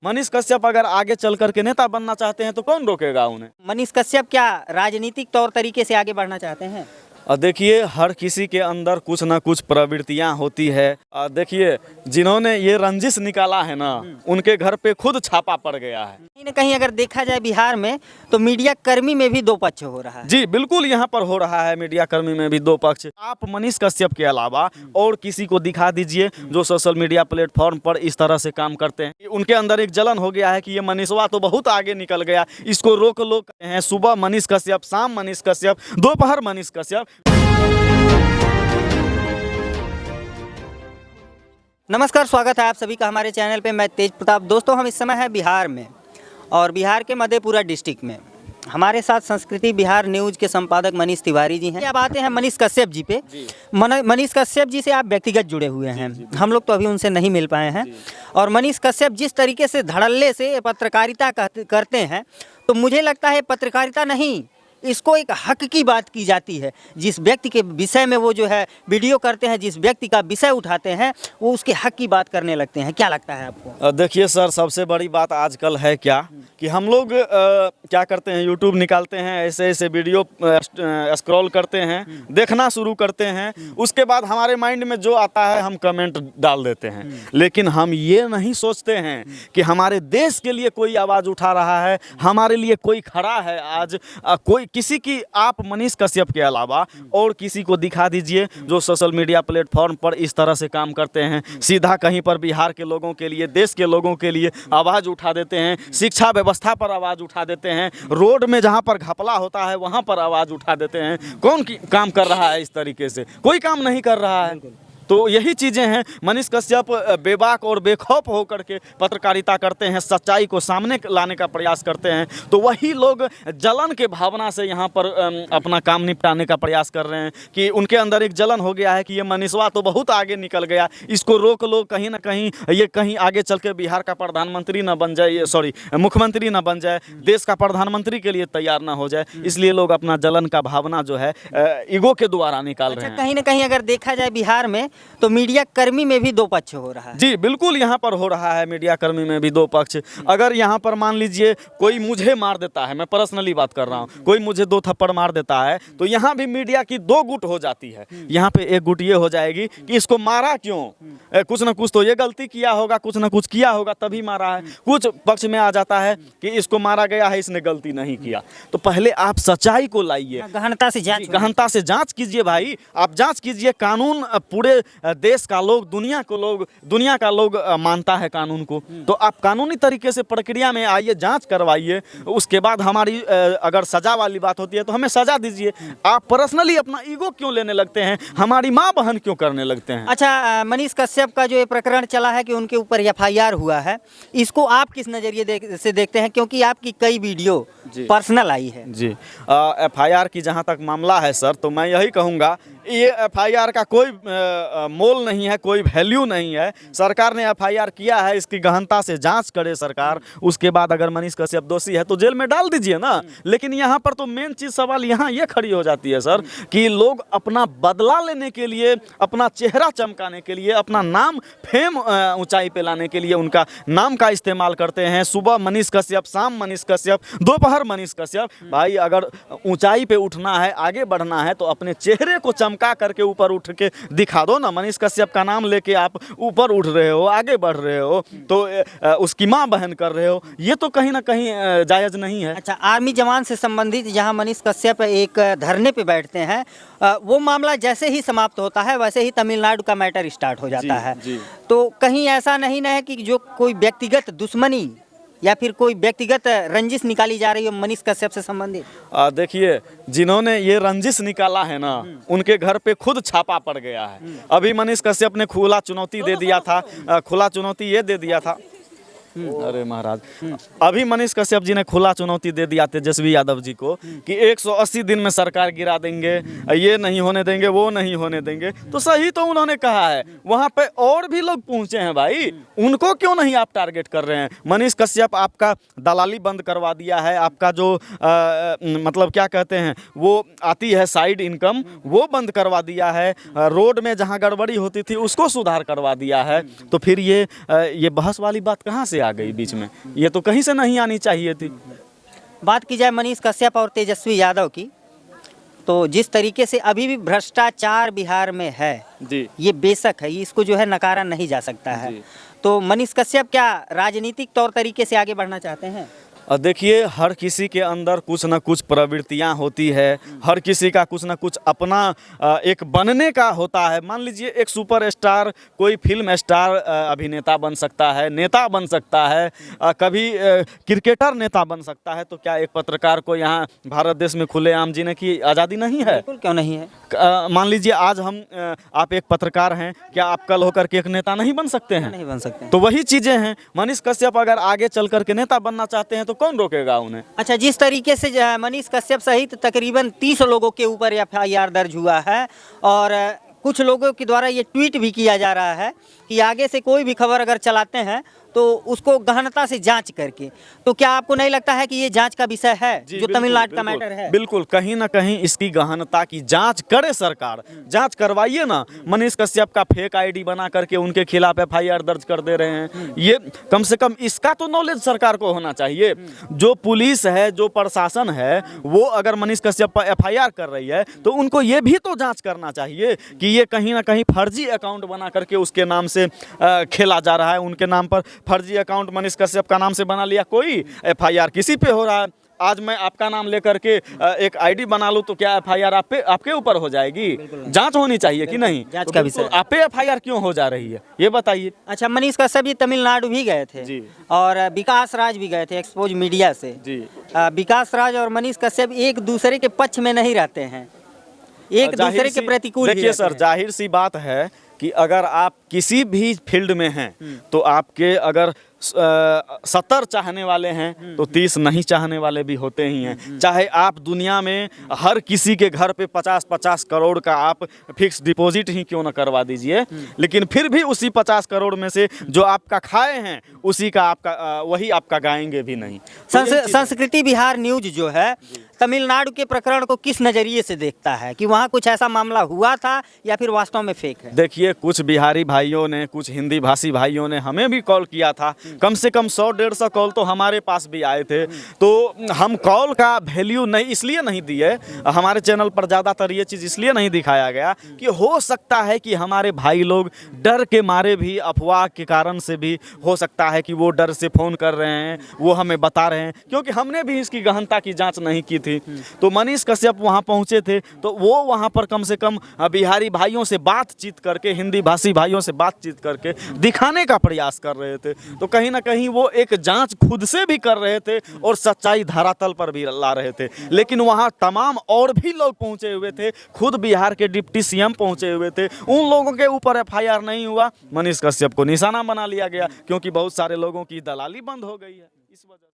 मनीष कश्यप अगर आगे चल करके नेता बनना चाहते हैं तो कौन रोकेगा उन्हें। मनीष कश्यप क्या राजनीतिक तौर तरीके से आगे बढ़ना चाहते हैं? देखिए, हर किसी के अंदर कुछ ना कुछ प्रवृत्तियां होती है। देखिए, जिन्होंने ये रंजिश निकाला है ना, उनके घर पे खुद छापा पड़ गया है। कहीं ना कहीं अगर देखा जाए बिहार में तो मीडिया कर्मी में भी दो पक्ष हो रहा है। जी बिल्कुल, यहाँ पर हो रहा है मीडिया कर्मी में भी दो पक्ष। आप मनीष कश्यप के अलावा और किसी को दिखा दीजिए जो सोशल मीडिया प्लेटफॉर्म पर इस तरह से काम करते हैं। उनके अंदर एक जलन हो गया है कि ये मनीषवा तो बहुत आगे निकल गया, इसको रोक लो हैं। सुबह मनीष कश्यप, शाम मनीष कश्यप, दोपहर मनीष कश्यप। नमस्कार, स्वागत है आप सभी का हमारे चैनल पे। मैं तेज प्रताप। दोस्तों, हम इस समय है बिहार में और बिहार के मधेपुरा डिस्ट्रिक्ट में। हमारे साथ संस्कृति बिहार न्यूज़ के संपादक मनीष तिवारी जी हैं। अब आते हैं मनीष कश्यप जी पे। मनीष कश्यप जी से आप व्यक्तिगत जुड़े हुए हैं। हम लोग तो अभी उनसे नहीं मिल पाए हैं। और मनीष कश्यप जिस तरीके से धड़ल्ले से पत्रकारिता करते हैं, तो मुझे लगता है पत्रकारिता नहीं, इसको एक हक की बात की जाती है। जिस व्यक्ति के विषय में वो जो है वीडियो करते हैं, जिस व्यक्ति का विषय उठाते हैं, वो उसके हक की बात करने लगते हैं। क्या लगता है आपको? देखिए सर, सबसे बड़ी बात आजकल है क्या कि हम लोग क्या करते हैं, यूट्यूब निकालते हैं, ऐसे ऐसे वीडियो स्क्रॉल करते हैं, देखना शुरू करते हैं। उसके बाद हमारे माइंड में जो आता है हम कमेंट डाल देते हैं। लेकिन हम ये नहीं सोचते हैं कि हमारे देश के लिए कोई आवाज़ उठा रहा है, हमारे लिए कोई खड़ा है। आज कोई किसी की, आप मनीष कश्यप के अलावा और किसी को दिखा दीजिए जो सोशल मीडिया प्लेटफॉर्म पर इस तरह से काम करते हैं। सीधा कहीं पर बिहार के लोगों के लिए, देश के लोगों के लिए आवाज़ उठा देते हैं, शिक्षा व्यवस्था पर आवाज़ उठा देते हैं, रोड में जहां पर घपला होता है वहां पर आवाज़ उठा देते हैं। कौन काम कर रहा है इस तरीके से? कोई काम नहीं कर रहा है। तो यही चीज़ें हैं। मनीष कश्यप बेबाक और बेखौफ होकर के पत्रकारिता करते हैं, सच्चाई को सामने लाने का प्रयास करते हैं। तो वही लोग जलन के भावना से यहाँ पर अपना काम निपटाने का प्रयास कर रहे हैं कि उनके अंदर एक जलन हो गया है कि ये मनीषवा तो बहुत आगे निकल गया, इसको रोक लो। कहीं ना कहीं ये कहीं आगे चल के बिहार का प्रधानमंत्री ना बन जाए, मुख्यमंत्री ना बन जाए, देश का प्रधानमंत्री के लिए तैयार ना हो जाए। इसलिए लोग अपना जलन का भावना जो है ईगो के द्वारा निकाल रहे हैं। कहीं ना कहीं अगर देखा जाए बिहार में तो मीडिया कर्मी में भी दो पक्ष हो रहा है। जी बिल्कुल, यहाँ पर हो रहा है मीडिया कर्मी में भी दो पक्ष। अगर यहाँ पर मान लीजिए कोई मुझे मार देता है, मैं पर्सनली बात कर रहा हूँ, कोई मुझे दो थप्पड़ मार देता है, तो यहाँ भी मीडिया की दो गुट हो जाती है। यहाँ पे एक गुट ये हो जाएगी कि इसको मारा क्यों, कुछ ना कुछ तो ये गलती किया होगा, कुछ ना कुछ किया होगा तभी मारा है। कुछ पक्ष में आ जाता है कि इसको मारा गया है, इसने गलती नहीं किया। तो पहले आप सच्चाई को लाइए, गहनता से जांच कीजिए भाई। आप जांच कीजिए। कानून पूरे देश का लोग, दुनिया का लोग मानता है कानून को। तो आप कानूनी तरीके से प्रक्रिया में आइए, जांच करवाइए। उसके बाद हमारी अगर सजा वाली बात होती है तो हमें सजा दीजिए। आप पर्सनली अपना ईगो क्यों लेने लगते हैं, हमारी माँ बहन क्यों करने लगते हैं? अच्छा, मनीष कश्यप का जो ये प्रकरण चला है कि उनके ऊपर FIR हुआ है, इसको आप किस नज़रिए से देखते हैं? क्योंकि आपकी कई वीडियो पर्सनल आई है। जी, FIR की जहाँ तक मामला है सर, तो मैं यही कहूँगा, ये FIR का कोई मोल नहीं है, कोई वैल्यू नहीं है। सरकार ने FIR किया है, इसकी गहनता से जांच करे सरकार। उसके बाद अगर मनीष कश्यप दोषी है तो जेल में डाल दीजिए ना। लेकिन यहाँ पर तो मेन चीज़, सवाल यहाँ ये खड़ी हो जाती है सर कि लोग अपना बदला लेने के लिए, अपना चेहरा चमकाने के लिए, अपना नाम फेम ऊंचाई पे लाने के लिए उनका नाम का इस्तेमाल करते हैं। सुबह मनीष कश्यप, शाम मनीष कश्यप, दोपहर मनीष कश्यप। भाई, अगर ऊंचाई पे उठना है, आगे बढ़ना है, तो अपने चेहरे को चमका करके ऊपर उठ के दिखा दो ना। मनीष कश्यप का नाम लेके आप ऊपर उठ रहे हो, आगे बढ़ रहे हो, तो उसकी मां बहन कर रहे हो, ये तो कहीं ना कहीं जायज़ नहीं है। अच्छा, आर्मी जवान से संबंधित जहां मनीष कश्यप एक धरने पे बैठते हैं, वो मामला जैसे ही समाप्त होता है वैसे ही तमिलनाडु का मैटर स्टार्ट हो जाता है। तो कहीं ऐसा नहीं ना है कि जो कोई व्यक्तिगत दुश्मनी या फिर कोई व्यक्तिगत रंजिश निकाली जा रही है मनीष कश्यप से संबंधित? देखिए, जिन्होंने ये रंजिश निकाला है ना, उनके घर पे खुद छापा पड़ गया है। अभी मनीष कश्यप ने खुला चुनौती दे दिया था, खुला चुनौती ये दे दिया था। अरे महाराज, अभी मनीष कश्यप जी ने खुला चुनौती दे दिया तेजस्वी यादव जी को कि 180 दिन में सरकार गिरा देंगे, ये नहीं होने देंगे, वो नहीं होने देंगे। तो सही तो उन्होंने कहा है, वहाँ पे और भी लोग पहुँचे हैं भाई, उनको क्यों नहीं आप टारगेट कर रहे हैं? मनीष कश्यप आपका दलाली बंद करवा दिया है, आपका जो मतलब क्या कहते हैं, वो आती है साइड इनकम, वो बंद करवा दिया है। रोड में जहाँ गड़बड़ी होती थी उसको सुधार करवा दिया है। तो फिर ये बहस वाली बात कहाँ से आ गई बीच में? ये तो कहीं से नहीं आनी चाहिए थी। बात की जाए मनीष कश्यप और तेजस्वी यादव की, तो जिस तरीके से अभी भी भ्रष्टाचार बिहार में है जी ये बेशक है, इसको जो है नकारा नहीं जा सकता है। जी। तो मनीष कश्यप क्या राजनीतिक तौर तरीके से आगे बढ़ना चाहते हैं? देखिए, हर किसी के अंदर कुछ ना कुछ प्रवृत्तियां होती है, हर किसी का कुछ ना कुछ अपना एक बनने का होता है। मान लीजिए एक सुपरस्टार, कोई फिल्म स्टार अभिनेता बन सकता है, नेता बन सकता है, कभी क्रिकेटर नेता बन सकता है। तो क्या एक पत्रकार को यहाँ भारत देश में खुलेआम जीने की आज़ादी नहीं है? बिल्कुल, क्यों नहीं है। मान लीजिए आज आप एक पत्रकार हैं, क्या आप कल होकर के एक नेता नहीं बन सकते हैं? नहीं बन सकते। तो वही चीज़ें हैं। मनीष कश्यप अगर आगे चल करके नेता बनना चाहते हैं तो कौन रोकेगा उन्हें? अच्छा, जिस तरीके से जो है मनीष कश्यप सहित तकरीबन 30 लोगों के ऊपर FIR दर्ज हुआ है और कुछ लोगों के द्वारा ये ट्वीट भी किया जा रहा है कि आगे से कोई भी खबर अगर चलाते हैं तो उसको गहनता से जांच करके, तो क्या आपको नहीं लगता है कि ये जांच का विषय है जो तमिलनाडु का मैटर है? बिल्कुल, कहीं ना कहीं इसकी गहनता की जांच करे सरकार, जांच करवाइए ना। मनीष कश्यप का फेक आईडी बना करके उनके खिलाफ FIR दर्ज कर दे रहे हैं, ये कम से कम इसका तो नॉलेज सरकार को होना चाहिए। जो पुलिस है, जो प्रशासन है, वो अगर मनीष कश्यप पर FIR कर रही है तो उनको ये भी तो जांच करना चाहिए कि ये कहीं ना कहीं फर्जी अकाउंट बना करके उसके नाम से खेला जा रहा है। उनके नाम पर फर्जी अकाउंट मनीष कश्यप का नाम से बना लिया, कोई FIR किसी पे हो रहा है। आज मैं आपका नाम लेकर के एक आईडी बना लूं तो क्या FIR आपके ऊपर हो जाएगी? जांच होनी चाहिए कि नहीं? जांच का विषय। आप पे FIR क्यों हो जा रही है, ये बताइए। अच्छा, मनीष कश्यप जी तमिलनाडु भी गए थे जी। और विकास राज भी गए थे एक्सपोज मीडिया से जी। विकास राज और मनीष कश्यप एक दूसरे के पक्ष में नहीं रहते हैं, एक दूसरे के प्रतिकूल ही देखिए रहते सर, हैं। जाहिर सी बात है कि अगर आप किसी भी फील्ड में हैं तो आपके अगर 70 चाहने वाले हैं तो 30 नहीं चाहने वाले भी होते ही हैं। चाहे आप दुनिया में हर किसी के घर पे 50-50 करोड़ का आप फिक्स डिपॉजिट ही क्यों ना करवा दीजिए, लेकिन फिर भी उसी 50 करोड़ में से जो आपका खाए हैं उसी का आपका वही आपका गाएंगे भी नहीं। संस्कृति बिहार न्यूज जो है तमिलनाडु के प्रकरण को किस नज़रिए से देखता है कि वहाँ कुछ ऐसा मामला हुआ था या फिर वास्तव में फेक है? देखिए, कुछ बिहारी भाइयों ने, कुछ हिंदी भाषी भाइयों ने हमें भी कॉल किया था, कम से कम 100-150 कॉल तो हमारे पास भी आए थे। तो हम कॉल का वैल्यू नहीं इसलिए नहीं दिए, हमारे चैनल पर ज़्यादातर ये चीज़ इसलिए नहीं दिखाया गया कि हो सकता है कि हमारे भाई लोग डर के मारे भी, अफवाह के कारण से भी हो सकता है कि वो डर से फ़ोन कर रहे हैं, वो हमें बता रहे हैं, क्योंकि हमने भी इसकी गहनता की जाँच नहीं की थी। तो मनीष कश्यप वहाँ पहुँचे थे तो वो वहाँ पर कम से कम बिहारी भाइयों से बातचीत करके, हिंदी भाषी भाइयों से बातचीत करके दिखाने का प्रयास कर रहे थे। तो कहीं ना कहीं वो एक जांच खुद से भी कर रहे थे और सच्चाई धरातल पर भी ला रहे थे। लेकिन वहाँ तमाम और भी लोग पहुँचे हुए थे, खुद बिहार के डिप्टी CM पहुँचे हुए थे, उन लोगों के ऊपर FIR नहीं हुआ। मनीष कश्यप को निशाना बना लिया गया क्योंकि बहुत सारे लोगों की दलाली बंद हो गई है इस वजह से।